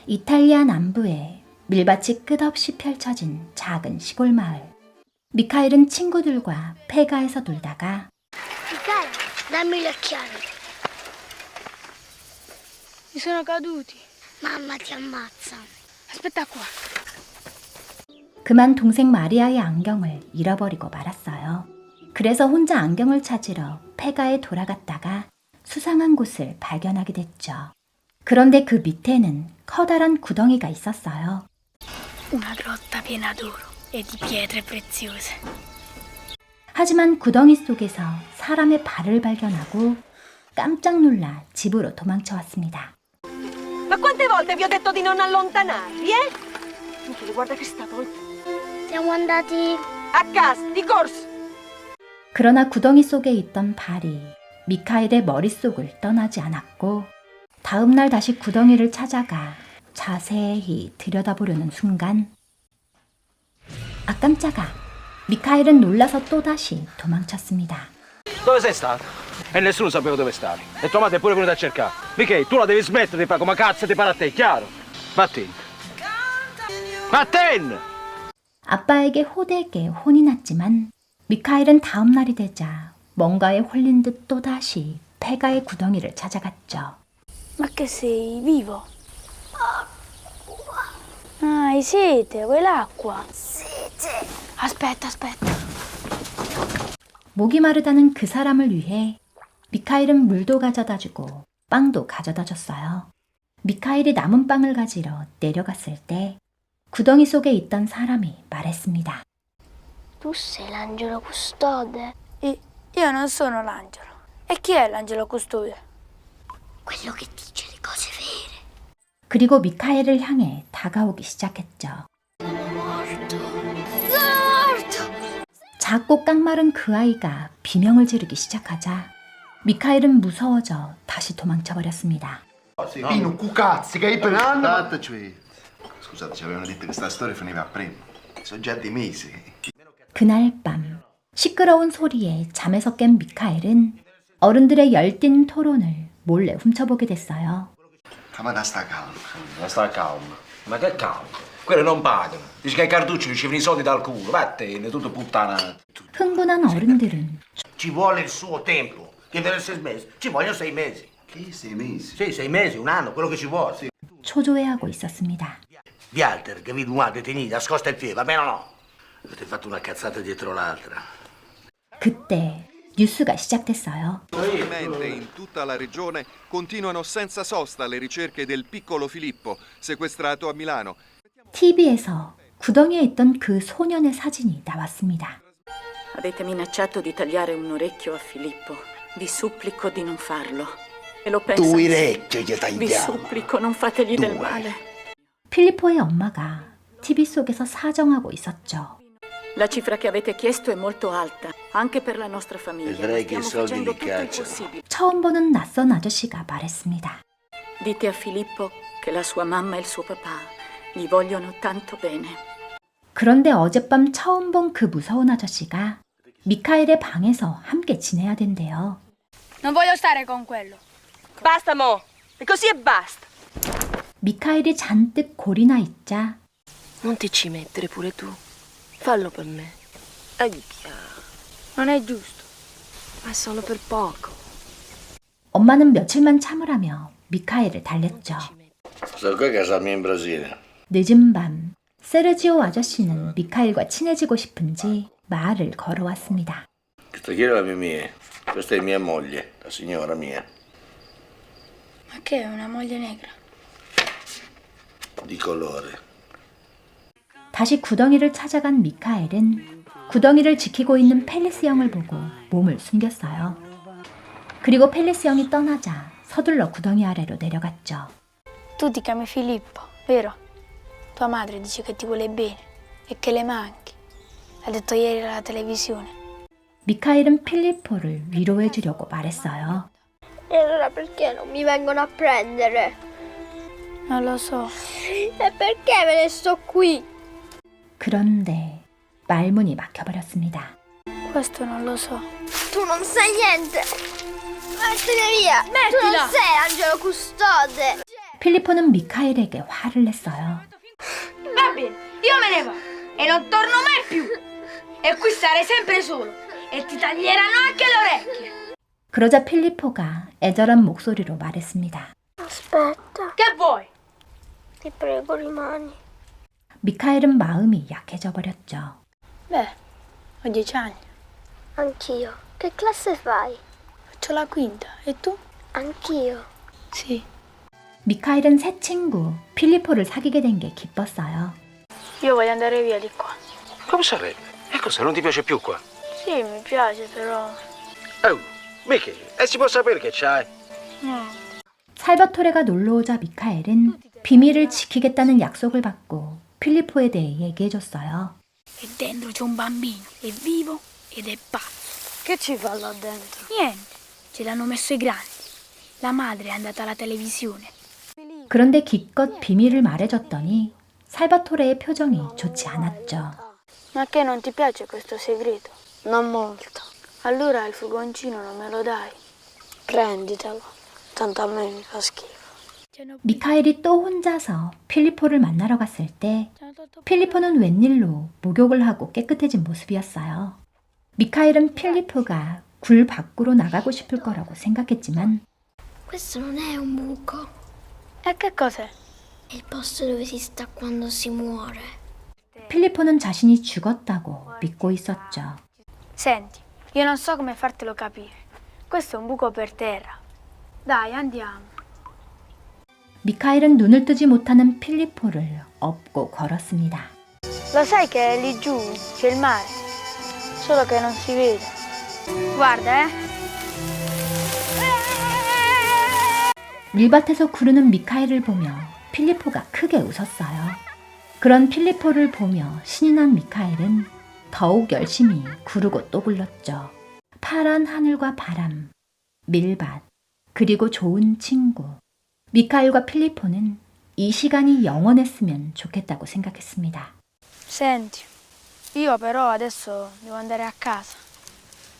이탈리아 남부에 밀밭이 끝없이 펼쳐진 작은 시골 마을. 미카엘은 친구들과 폐가에서 놀다가 Michele, dammi le chiavi. Mi sono caduti. Mamma ti ammazza. Aspetta qua. 그만 동생 마리아의 안경을 잃어버리고 말았어요. 그래서 혼자 안경을 찾으러 폐가에 돌아갔다가 수상한 곳을 발견하게 됐죠. 그런데 그 밑에는 커다란 구덩이가 있었어요. Una grotta piena d'oro e di pietre preziose. 하지만 구덩이 속에서 사람의 발을 발견하고 깜짝 놀라 집으로 도망쳐 왔습니다. Ma quante volte vi ho detto di non allontanarvi, eh? Michele, guarda che sta volta. Siamo andati... A casa, di corso. 그러나 구덩이 속에 있던 발이 미카엘의 머릿속을 떠나지 않았고 다음 날 다시 구덩이를 찾아가 자세히 들여다보려는 순간 아 깜짝아! 미카엘은 놀라서 또다시 도망쳤습니다. Dove sei stato? E nessuno sapeva dove stavi. E tua madre è pure venuta a cercare. Michele, tu la devi smettere di fare come cazzo ti pare a te, chiaro? Vattene. Vattene! 아빠에게 호되게 혼이 났지만 미카엘은 다음 날이 되자 뭔가에 홀린 듯 또다시 폐가의 구덩이를 찾아갔죠. Ma che sei vivo? Ah, hai sete, vuoi l'acqua? Sete. Aspetta. 목이 마르다는 그 사람을 위해 미카엘은 물도 가져다 주고 빵도 가져다 줬어요. 미카엘이 남은 빵을 가지러 내려갔을 때 구덩이 속에 있던 사람이 말했습니다. Tu sei l'angelo custode. Io non sono l'angelo. E chi è l'angelo custode? Quello che dice le cose vere. 그리고 미카엘을 향해 다가오기 시작했죠. Morto. 작고 깡마른 그 아이가 비명을 지르기 시작하자 미카엘은 무서워져 다시 도망쳐버렸습니다. Pino, cucazzi, che hai penando? Dateci. Scusate, ci avevano detto che sta storia finiva prima. Sono già dei mesi. 그날 밤 시끄러운 소리에 잠에서 깬 미카엘은 어른들의 열띤 토론을 몰래 훔쳐보게 됐어요. Ma da sta calma. Ma sta calmo. Ma che calmo? Quelli non pagano. Dici che ai cartucci ricevono i soldi dal culo. Vattene, tutto puttana. 흥분한 어른들은 Ci vuole il suo tempo. Che deve essere 6 mesi. Ci vogliono 6 mesi. Che 6 mesi? Sì, 6 mesi, un anno, quello che ci vuole. Sì. 초조해하고 있었습니다. Walter, che vi due detenuti, nascosta il piede, va bene o no? Avete fatto una cazzata dietro l'altra. 그때 뉴스가 시작됐어요. Ovviamente in tutta la regione continuano senza sosta le ricerche del piccolo Filippo, sequestrato a Milano. TV에서 구덩이에 있던 그 소년의 사진이 나왔습니다. Avete minacciato di tagliare un orecchio a Filippo. Vi supplico di non farlo. E lo penso. Due orecchie gli Vi tagliamo. supplico, non fategli del male. 필리포의 엄마가 TV 속에서 사정하고 있었죠. La cifra che avete chiesto è molto alta, anche per la nostra famiglia. Vedrai che Stiamo soldi facendo li tutto il cacciano. possibile. 처음 보는 낯선 아저씨가 말했습니다. Dite a Filippo che la sua mamma e il suo papà gli vogliono tanto bene. 그런데 어젯밤 처음 본 그 무서운 아저씨가 미카엘의 방에서 함께 지내야 된대요. Non voglio stare con quello. Basta, mo. E così e basta. 미카엘이 잔뜩 골이 나 있자 Non ti ci mettere pure tu. Fallo per me. Non è giusto. Ma solo per poco. 엄마는 며칠만 참으라며 미카엘을 달랬죠. Sto qui a casa mia in Brasile. 늦은 밤 세르지오 아저씨는 미카엘과 친해지고 싶은지 마을을 걸어왔습니다. Questa qui è la mia. Questa è mia moglie, la signora mia. Ma che è una moglie negra? Di colore. 다시 구덩이를 찾아간 미카엘은 구덩이를 지키고 있는 펠리스 형을 보고 몸을 숨겼어요. 그리고 펠리스 형이 떠나자 서둘러 구덩이 아래로 내려갔죠. Tu ti chiami Filippo, vero? Tua madre dice che ti vuole bene e che le manchi. L'ha detto ieri alla televisione. 미카엘은 필리포를 위로해 주려고 말했어요. E allora perché non mi vengono a prendere? Non lo so. E perché me ne sto qui? 그런데 말문이 막혀버렸습니다. Questo non lo so. Tu non sai niente. Vattene via. Tu non sei l'angelo custode. 필리포는 미카엘에게 화를 냈어요. Va bene, io me ne vado e non torno mai più. E qui sarai sempre solo e ti taglieranno anche le orecchie. 그러자 필리포가 애절한 목소리로 말했습니다. Aspetta, Che vuoi? ti prego rimani. 미카엘은 마음이 약해져 버렸죠. Beh, ho 10 anni. Anch'io. Che classe fai? Faccio la quinta. E tu? Anch'io. Sì. 미카엘은 새 친구 필리포를 사귀게 된 게 기뻤어요. Io voglio andare via di qua. Come sarebbe? E cosa, non ti piace più qua? Sì, mi piace, però... Oh, Michele, e si può sapere che c'hai? 살바토레가 놀러 오자 미카엘은 비밀을 지키겠다는 약속을 받고 필리포에 대해 얘기해줬어요. E dentro c'è un bambino, è vivo ed è pazzo. Che ci fa là dentro? Niente, ce l'hanno messo i grandi. La madre è andata alla televisione. 그런데 기껏 비밀을 말해줬더니 살바토레의 표정이 좋지 않았죠. Ma che non ti piace questo segreto? Non molto. Allora il furgoncino non me lo dai. Prenditelo. Tanto a me mi fa schifo. 미카엘이 또 혼자서 필리포를 만나러 갔을 때 필리포는 웬일로 목욕을 하고 깨끗해진 모습이었어요. 미카엘은 필리포가 굴 밖으로 나가고 싶을 거라고 생각했지만 Questo non è un buco. E che cos'è? È il posto dove si sta quando si muore. 필리포는 자신이 죽었다고 믿고 있었죠. Senti, io non so come fartelo capire. Questo è un buco per terra. Dai, andiamo. 미카엘은 눈을 뜨지 못하는 필리포를 업고 걸었습니다. Lo sai che lì giù c'è il mare, solo che non si vede. Guarda, 밀밭에서 구르는 미카엘을 보며 필리포가 크게 웃었어요. 그런 필리포를 보며 신이 난 미카엘은 더욱 열심히 구르고 또 굴렀죠. 파란 하늘과 바람, 밀밭, 그리고 좋은 친구. 미카엘과 필리포는 이 시간이 영원했으면 좋겠다고 생각했습니다. Senti, io però adesso devo andare a casa.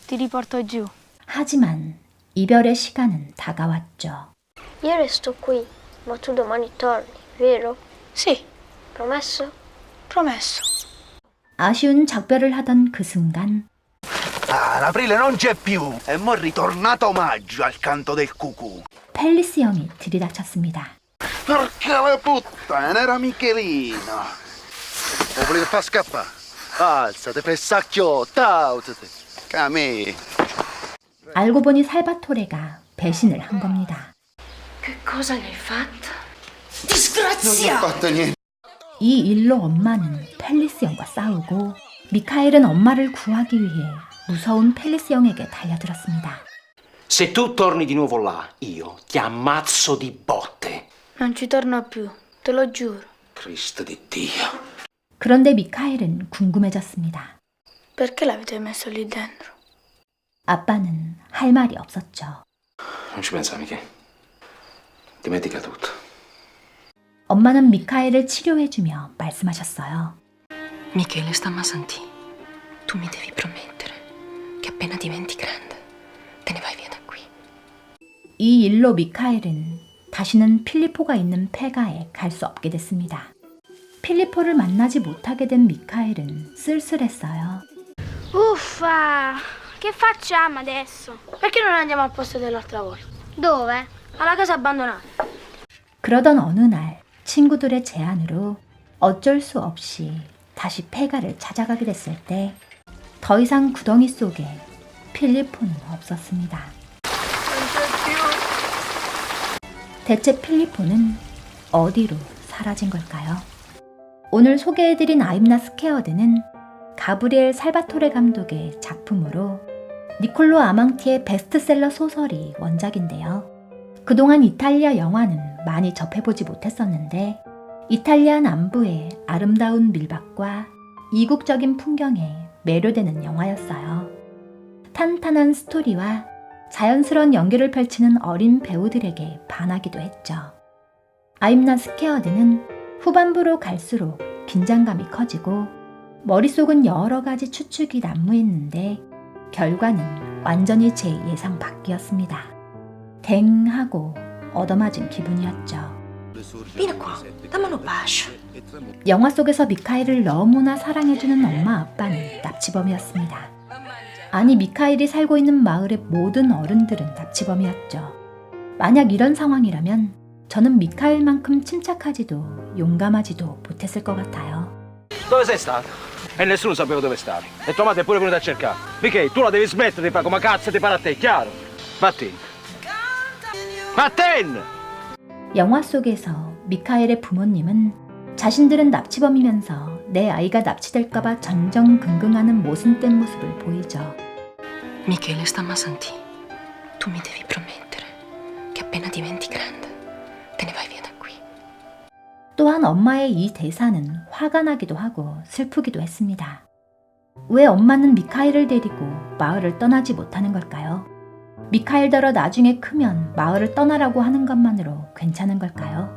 Ti riporto giù. 하지만 이별의 시간은 다가왔죠. Io resto qui, ma tu domani torni, vero? Sì, Promesso? promesso. 아쉬운 작별을 하던 그 순간 Ah, l'aprile non c'è più. E mo' è ritornato omaggio al canto del cucù. 펠리스 형이 들이닥쳤습니다. Porca la puttana, era Michelino. Lo volete far scappare? Alzate, pessacchio, tautete. Camì. 알고 보니 살바토레가 배신을 한 겁니다. Che cosa gli hai fatto? Non gli ho fatto niente. 이 일로 엄마는 펠리스 형과 싸우고 미카엘은 엄마를 구하기 위해 무서운 펠리스 형에게 달려들었습니다. Se tu torni di nuovo là, io ti ammazzo di botte. Non ci torno più, te lo giuro. Cristo di Dio. 그런데 미카엘은 궁금해졌습니다. Perché l'avete messo lì dentro? 아빠는 할 말이 없었죠. Non ci pensa, Michele. Dimentica tutto. 엄마는 미카엘을 치료해주며 말씀하셨어요. Michele, sta a Masanti. Tu mi devi promettere che appena diventi grande te ne vai via da qui. 이 일로 미카엘은 다시는 필리포가 있는 폐가에 갈 수 없게 됐습니다. 필리포를 만나지 못하게 된 미카엘은 쓸쓸했어요. Uffa! Che facciamo adesso? Perché non andiamo al posto dell'altra volta? Dove? Alla casa abbandonata. 그러던 어느 날 친구들의 제안으로 어쩔 수 없이 다시 폐가를 찾아가게 됐을 때 더 이상 구덩이 속에 필리포는 없었습니다. 대체 필리포는 어디로 사라진 걸까요? 오늘 소개해드린 아임나 스퀘어드는 가브리엘 살바토레 감독의 작품으로 니콜로 아망티의 베스트셀러 소설이 원작인데요. 그동안 이탈리아 영화는 많이 접해보지 못했었는데 이탈리아 남부의 아름다운 밀밭과 이국적인 풍경에 매료되는 영화였어요. 탄탄한 스토리와 자연스러운 연기를 펼치는 어린 배우들에게 반하기도 했죠. 아임나 스퀘어드는 후반부로 갈수록 긴장감이 커지고 머릿속은 여러 가지 추측이 난무했는데 결과는 완전히 제 예상 밖이었습니다. 댕하고 얻어맞은 기분이었죠. Vieni qua, dammi un bacio. 영화 속에서 미카엘을 너무나 사랑해주는 엄마 아빠는 납치범이었습니다. 아니, 미카엘이 살고 있는 마을의 모든 어른들은 납치범이었죠. 만약 이런 상황이라면 저는 미카엘만큼 침착하지도 용감하지도 못했을 것 같아요. Dove sei stato? E nessuno sapeva dove stavi. E tua madre è pure venuta a cercare. Michele, tu la devi smettere di fare come cazzo ti pare a te, chiaro? Vattene. Vattene! 영화 속에서 미카엘의 부모님은 자신들은 납치범이면서 내 아이가 납치될까봐 전전긍긍하는 모순된 모습을 보이죠. Michele sta a sentire. Tu mi devi promettere che appena diventi grande te ne vai via da qui. 또한 엄마의 이 대사는 화가 나기도 하고 슬프기도 했습니다. 왜 엄마는 미카엘을 데리고 마을을 떠나지 못하는 걸까요? 미카엘더러 나중에 크면 마을을 떠나라고 하는 것만으로 괜찮은 걸까요?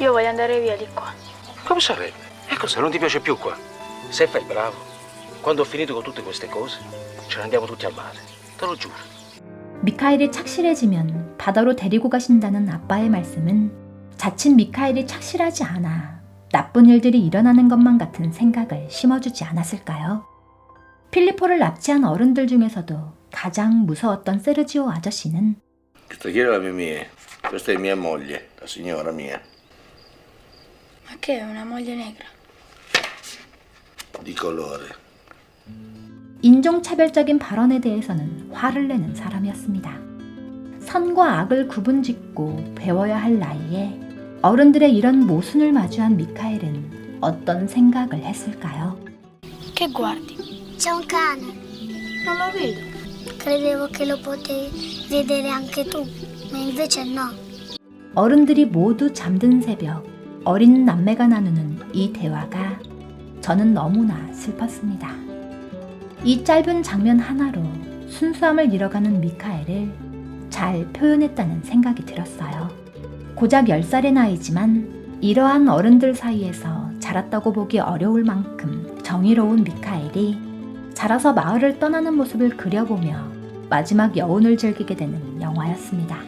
Io voglio andare via di qua. Come sarebbe? E cosa, non ti piace più qua? Se fai il bravo, quando ho finito con tutte queste cose, ce ne andiamo tutti al mare. Te lo giuro. 미카엘이 착실해지면 바다로 데리고 가신다는 아빠의 말씀은 자칫 미카엘이 착실하지 않아 나쁜 일들이 일어나는 것만 같은 생각을 심어주지 않았을까요? 필리포를 납치한 어른들 중에서도 가장 무서웠던 세르지오 아저씨는 Questa chi è la mia mia? Questa è mia moglie, la signora mia. Ma che è una moglie negra? Di colore. 인종차별적인 발언에 대해서는 화를 내는 사람이었습니다. 선과 악을 구분짓고 배워야 할 나이에 어른들의 이런 모순을 마주한 미카엘은 어떤 생각을 했을까요? Che guardi? C'è un cane. Non lo vedo. Credevo che lo potevi vedere anche tu, ma invece no. 어른들이 모두 잠든 새벽, 어린 남매가 나누는 이 대화가 저는 너무나 슬펐습니다. 이 짧은 장면 하나로 순수함을 잃어가는 미카엘을 잘 표현했다는 생각이 들었어요. 고작 10살의 나이지만 이러한 어른들 사이에서 자랐다고 보기 어려울 만큼 정의로운 미카엘이 자라서 마을을 떠나는 모습을 그려보며 마지막 여운을 즐기게 되는 영화였습니다.